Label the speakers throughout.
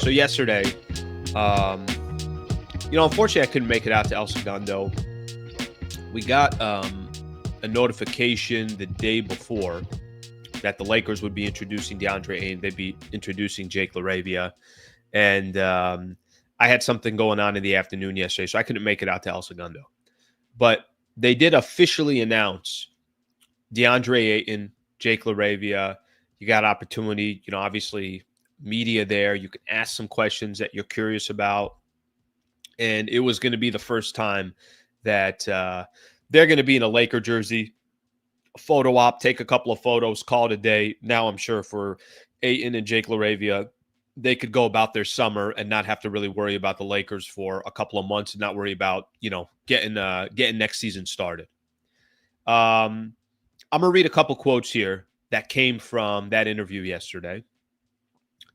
Speaker 1: So yesterday, um, unfortunately, I couldn't make it out to El Segundo. We got a notification the day before that the Lakers would be introducing DeAndre Ayton. They'd be introducing Jake LaRavia. And I had something going on in the afternoon yesterday, so I couldn't make it out to El Segundo. But they did officially announce DeAndre Ayton, Jake LaRavia. You got opportunity, obviously media there. You can ask some questions that you're curious about. And it was going to be the first time that they're going to be in a Laker jersey, a photo op, take a couple of photos, call it a day. Now I'm sure for Ayton and Jake LaRavia, they could go about their summer and not have to really worry about the Lakers for a couple of months and not worry about, getting next season started. I'm going to read a couple quotes here that came from that interview yesterday.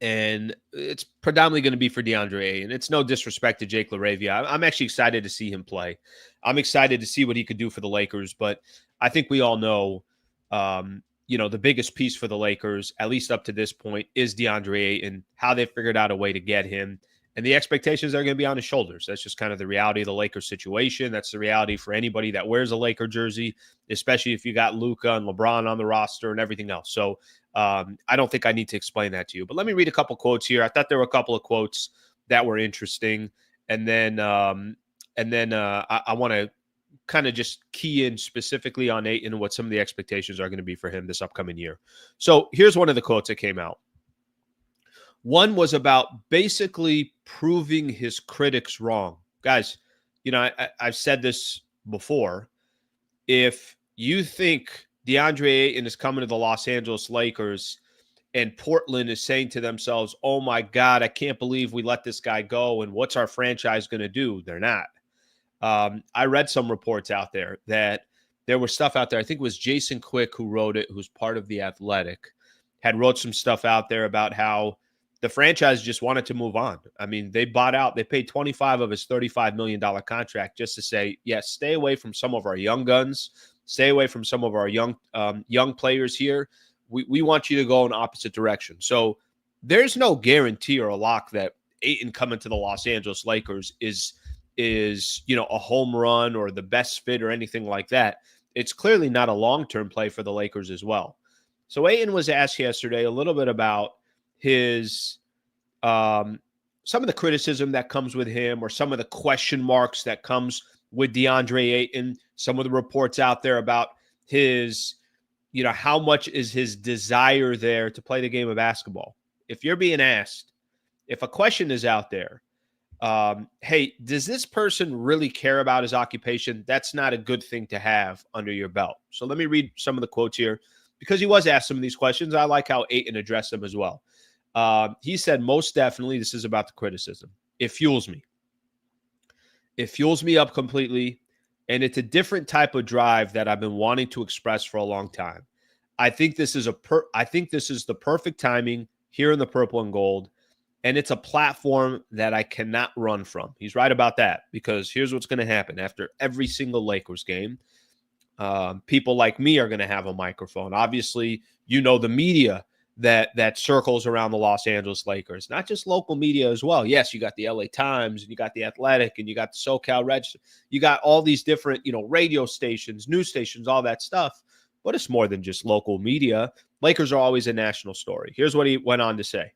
Speaker 1: And it's predominantly going to be for DeAndre Ayton. It's no disrespect to Jake LaRavia. I'm actually excited to see him play. I'm excited to see what he could do for the Lakers. But I think we all know, the biggest piece for the Lakers, at least up to this point, is DeAndre Ayton, how they figured out a way to get him. And the expectations are going to be on his shoulders. That's just kind of the reality of the Lakers situation. That's the reality for anybody that wears a Laker jersey, especially if you got Luka and LeBron on the roster and everything else. So I don't think I need to explain that to you. But let me read a couple quotes here. I thought there were a couple of quotes that were interesting. And then I want to kind of just key in specifically on Ayton and what some of the expectations are going to be for him this upcoming year. So here's one of the quotes that came out. One was about basically proving his critics wrong. Guys, I've said this before. If you think DeAndre Ayton is coming to the Los Angeles Lakers and Portland is saying to themselves, oh my God, I can't believe we let this guy go, and what's our franchise going to do? They're not. I read some reports out there that there was stuff out there. I think it was Jason Quick who wrote it, who's part of The Athletic, had wrote some stuff out there about how the franchise just wanted to move on. I mean, they bought out, they paid 25 of his $35 million contract just to say, yes, stay away from some of our young guns, stay away from some of our young players here. We want you to go in opposite direction. So there's no guarantee or a lock that Ayton coming to the Los Angeles Lakers is a home run or the best fit or anything like that. It's clearly not a long-term play for the Lakers as well. So Ayton was asked yesterday a little bit about his some of the criticism that comes with him or some of the question marks that comes with DeAndre Ayton, some of the reports out there about his, how much is his desire there to play the game of basketball. If you're being asked, if a question is out there, hey, does this person really care about his occupation? That's not a good thing to have under your belt. So let me read some of the quotes here because he was asked some of these questions. I like how Ayton addressed them as well. He said, most definitely, this is about the criticism. It fuels me. It fuels me up completely. And it's a different type of drive that I've been wanting to express for a long time. I think this is the perfect timing here in the purple and gold. And it's a platform that I cannot run from. He's right about that because here's what's going to happen. After every single Lakers game, people like me are going to have a microphone. Obviously, the media that circles around the Los Angeles Lakers, not just local media as well. Yes, you got the LA Times and you got the Athletic and you got the SoCal Register. You got all these different, radio stations, news stations, all that stuff. But it's more than just local media. Lakers are always a national story. Here's what he went on to say.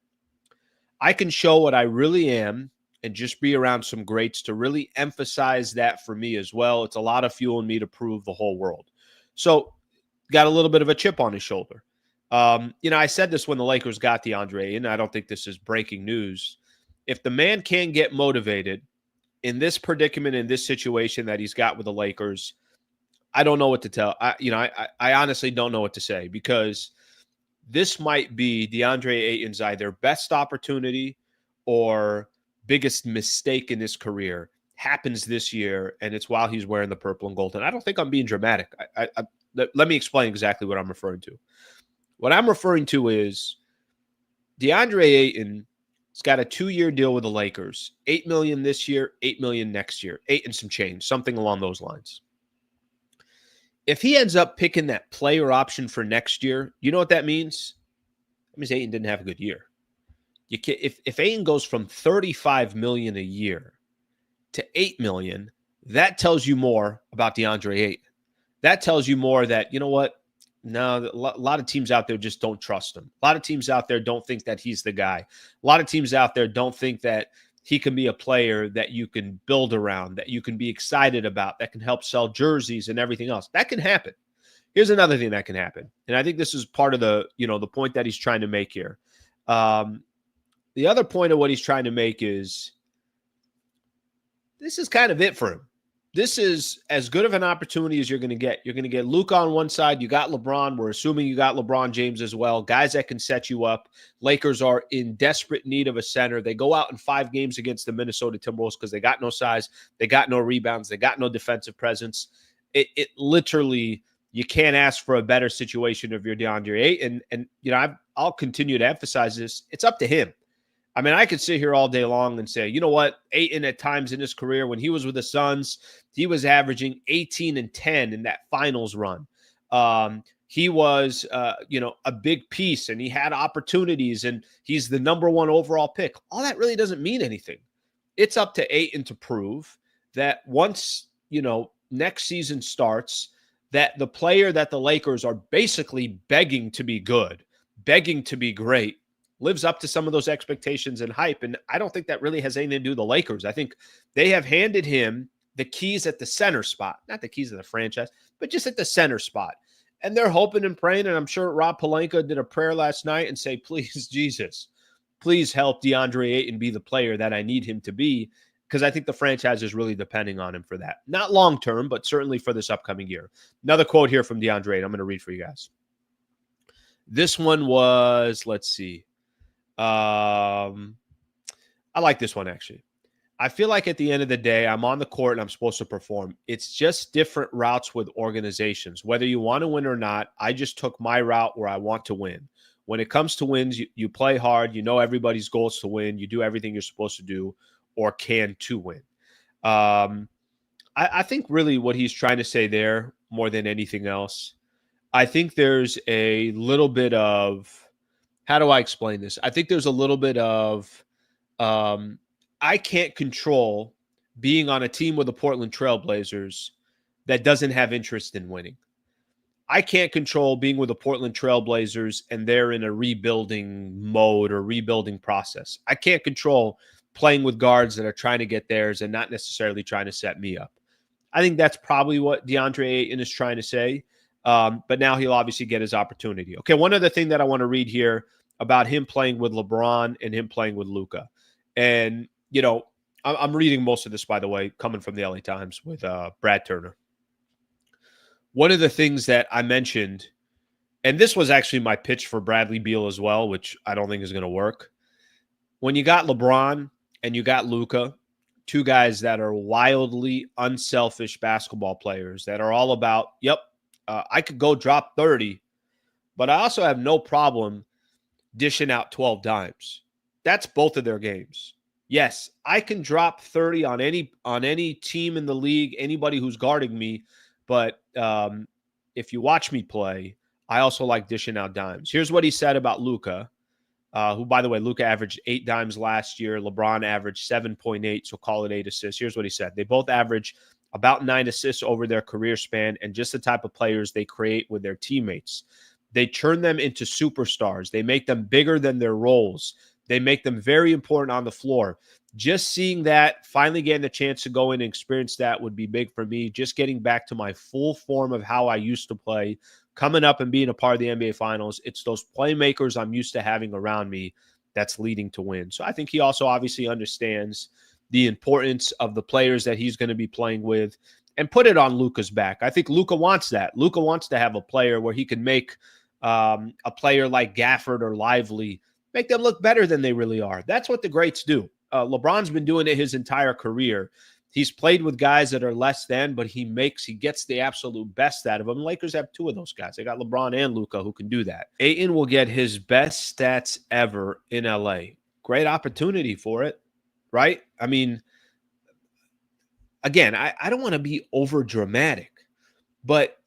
Speaker 1: I can show what I really am and just be around some greats to really emphasize that for me as well. It's a lot of fuel in me to prove the whole world. So got a little bit of a chip on his shoulder. I said this when the Lakers got DeAndre, and I don't think this is breaking news. If the man can't get motivated in this predicament, in this situation that he's got with the Lakers, I don't know what to tell. I honestly don't know what to say because this might be DeAndre Ayton's either best opportunity or biggest mistake in his career happens this year, and it's while he's wearing the purple and gold. And I don't think I'm being dramatic. Let me explain exactly what I'm referring to. What I'm referring to is DeAndre Ayton has got a 2-year deal with the Lakers. $8 million this year, $8 million next year. 8 and some change, something along those lines. If he ends up picking that player option for next year, you know what that means? That means Ayton didn't have a good year. You can if Ayton goes from 35 million a year to 8 million, that tells you more about DeAndre Ayton. That tells you more that, you know what? No, a lot of teams out there just don't trust him. A lot of teams out there don't think that he's the guy. A lot of teams out there don't think that he can be a player that you can build around, that you can be excited about, that can help sell jerseys and everything else. That can happen. Here's another thing that can happen. And I think this is part of the, the point that he's trying to make here. The other point of what he's trying to make is this is kind of it for him. This is as good of an opportunity as you're going to get. You're going to get Luka on one side. You got LeBron. We're assuming you got LeBron James as well. Guys that can set you up. Lakers are in desperate need of a center. They go out in 5 games against the Minnesota Timberwolves because they got no size. They got no rebounds. They got no defensive presence. It literally, you can't ask for a better situation if you're DeAndre Ayton. And I'll continue to emphasize this. It's up to him. I mean, I could sit here all day long and say, you know what? Ayton at times in his career, when he was with the Suns, he was averaging 18 and 10 in that finals run. He was, a big piece, and he had opportunities, and he's the number 1 overall pick. All that really doesn't mean anything. It's up to Ayton to prove that once, next season starts, that the player that the Lakers are basically begging to be good, begging to be great, lives up to some of those expectations and hype. And I don't think that really has anything to do with the Lakers. I think they have handed him the keys at the center spot, not the keys of the franchise, but just at the center spot. And they're hoping and praying. And I'm sure Rob Pelinka did a prayer last night and say, please, Jesus, please help DeAndre Ayton be the player that I need him to be. Because I think the franchise is really depending on him for that. Not long-term, but certainly for this upcoming year. Another quote here from DeAndre Ayton. I'm going to read for you guys. This one was, let's see. I like this one, actually. I feel like at the end of the day, I'm on the court and I'm supposed to perform. It's just different routes with organizations. Whether you want to win or not, I just took my route where I want to win. When it comes to wins, you play hard. You know everybody's goal is to win. You do everything you're supposed to do or can to win. I think really what he's trying to say there, more than anything else, I think there's a little bit of, how do I explain this? I think there's a little bit of, I can't control being on a team with the Portland Trailblazers that doesn't have interest in winning. I can't control being with the Portland Trailblazers and they're in a rebuilding mode or rebuilding process. I can't control playing with guards that are trying to get theirs and not necessarily trying to set me up. I think that's probably what DeAndre Ayton is trying to say. But now he'll obviously get his opportunity. Okay, one other thing that I want to read here about him playing with LeBron and him playing with Luka. And, I'm reading most of this, by the way, coming from the LA Times with Brad Turner. One of the things that I mentioned, and this was actually my pitch for Bradley Beal as well, which I don't think is going to work. When you got LeBron and you got Luka, 2 guys that are wildly unselfish basketball players that are all about, I could go drop 30, but I also have no problem dishing out 12 dimes. That's both of their games. Yes, I can drop 30 on any team in the league, anybody who's guarding me, but if you watch me play, I also like dishing out dimes. Here's what he said about Luka, who, by the way, Luka averaged 8 dimes last year. LeBron averaged 7.8, so call it 8 assists. Here's what he said. They both average about 9 assists over their career span, and just the type of players they create with their teammates. They turn them into superstars. They make them bigger than their roles. They make them very important on the floor. Just seeing that, finally getting the chance to go in and experience that would be big for me. Just getting back to my full form of how I used to play, coming up and being a part of the NBA Finals. It's those playmakers I'm used to having around me that's leading to win. So I think he also obviously understands the importance of the players that he's going to be playing with and put it on Luka's back. I think Luka wants that. Luka wants to have a player where he can make a player like Gafford or Lively, make them look better than they really are. That's what the greats do. LeBron's been doing it his entire career. He's played with guys that are less than, but he gets the absolute best out of them. Lakers have 2 of those guys. They got LeBron and Luka who can do that. Ayton will get his best stats ever in LA. Great opportunity for it, right? I mean, again, I don't want to be over dramatic, but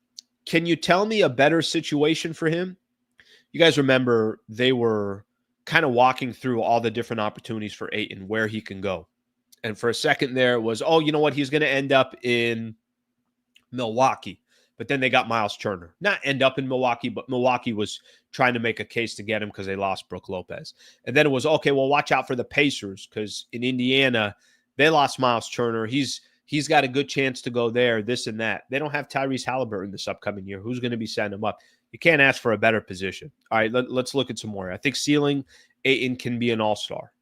Speaker 1: can you tell me a better situation for him? You guys remember they were kind of walking through all the different opportunities for Ayton, where he can go. And for a second there was, oh, you know what? He's going to end up in Milwaukee. But then they got Miles Turner. Not end up in Milwaukee, but Milwaukee was trying to make a case to get him because they lost Brook Lopez. And then it was, okay, well, watch out for the Pacers because in Indiana, they lost Miles Turner. He's got a good chance to go there, this and that. They don't have Tyrese Halliburton this upcoming year. Who's going to be sending him up? You can't ask for a better position. All right, let's look at some more. I think ceiling, Ayton can be an all-star.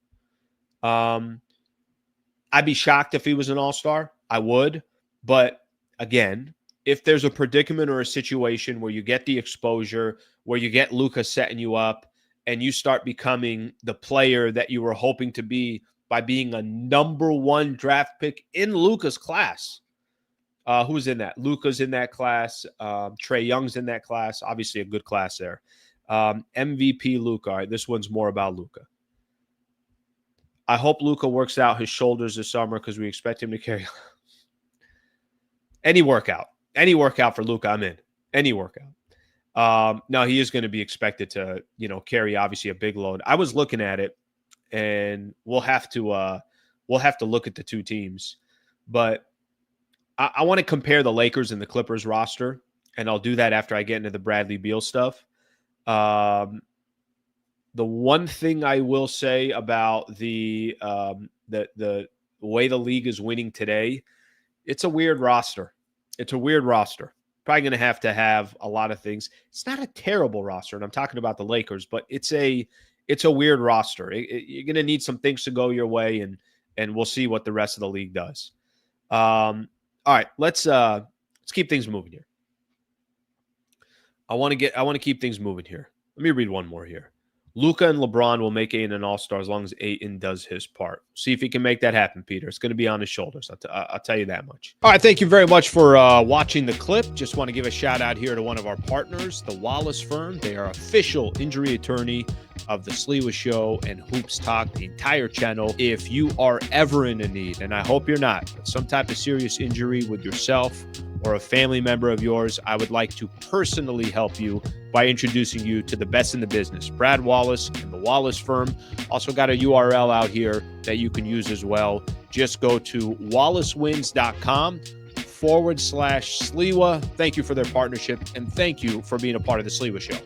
Speaker 1: I'd be shocked if he was an all-star. I would. But again, if there's a predicament or a situation where you get the exposure, where you get Luka setting you up, and you start becoming the player that you were hoping to be by being a number 1 draft pick in Luka's class. Who's in that? Luka's in that class. Trae Young's in that class. Obviously a good class there. MVP Luka. All right, this one's more about Luka. I hope Luka works out his shoulders this summer because we expect him to carry any workout for Luka. I'm in any workout. No, he is going to be expected to, carry obviously a big load. I was looking at it, and we'll have to look at the two teams, but I want to compare the Lakers and the Clippers roster, and I'll do that after I get into the Bradley Beal stuff. The one thing I will say about the way the league is winning today, it's a weird roster. Probably going to have a lot of things. It's not a terrible roster, and I'm talking about the Lakers, but it's a weird roster. You're going to need some things to go your way, and we'll see what the rest of the league does. All right, let's keep things moving here. I want to keep things moving here. Let me read one more here. Luka and LeBron will make Ayton an all-star as long as Ayton does his part. See if he can make that happen, Peter. It's going to be on his shoulders. I'll tell you that much. All right, thank you very much for watching the clip. Just want to give a shout-out here to one of our partners, the Wallace Firm. They are official injury attorney of the Sliwa Show and Hoops Talk, the entire channel. If you are ever in a need, and I hope you're not, but some type of serious injury with yourself or a family member of yours, I would like to personally help you by introducing you to the best in the business, Brad Wallace and the Wallace Firm. Also got a URL out here that you can use as well. Just go to wallacewins.com/Sliwa. Thank you for their partnership, and thank you for being a part of the Sliwa Show.